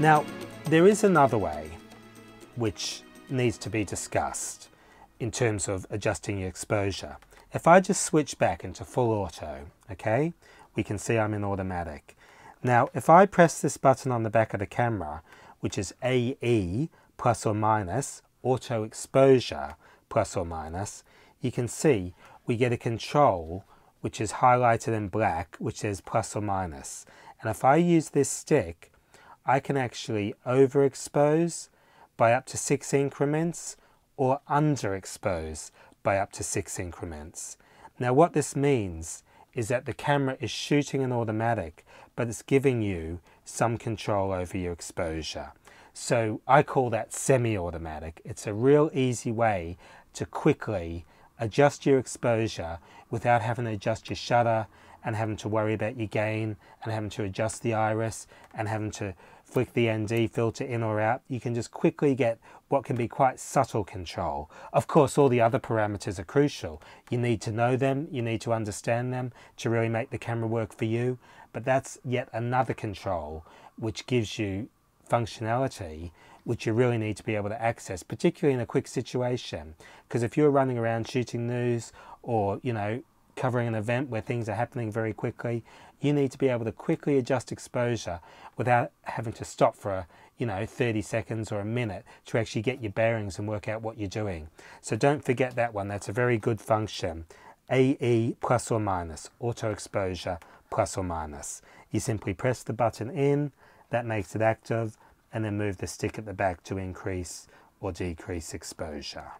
Now, there is another way which needs to be discussed in terms of adjusting your exposure. If I just switch back into full auto, okay, we can see I'm in automatic. Now, if I press this button on the back of the camera, which is AE plus or minus, auto exposure plus or minus, you can see we get a control which is highlighted in black, which says plus or minus. And if I use this stick, I can actually overexpose by up to 6 increments or underexpose by up to 6 increments. Now what this means is that the camera is shooting in automatic, but it's giving you some control over your exposure. So I call that semi-automatic. It's a real easy way to quickly adjust your exposure without having to adjust your shutter and having to worry about your gain and having to adjust the iris and having to flick the ND filter in or out. You can just quickly get what can be quite subtle control. Of course, all the other parameters are crucial. You need to know them, you need to understand them to really make the camera work for you, but that's yet another control which gives you functionality which you really need to be able to access, particularly in a quick situation. Because if you're running around shooting news or, you know, covering an event where things are happening very quickly, you need to be able to quickly adjust exposure without having to stop for, 30 seconds or a minute to actually get your bearings and work out what you're doing. So don't forget that one. That's a very good function. AE plus or minus, auto exposure plus or minus. You simply press the button in, that makes it active, and then move the stick at the back to increase or decrease exposure.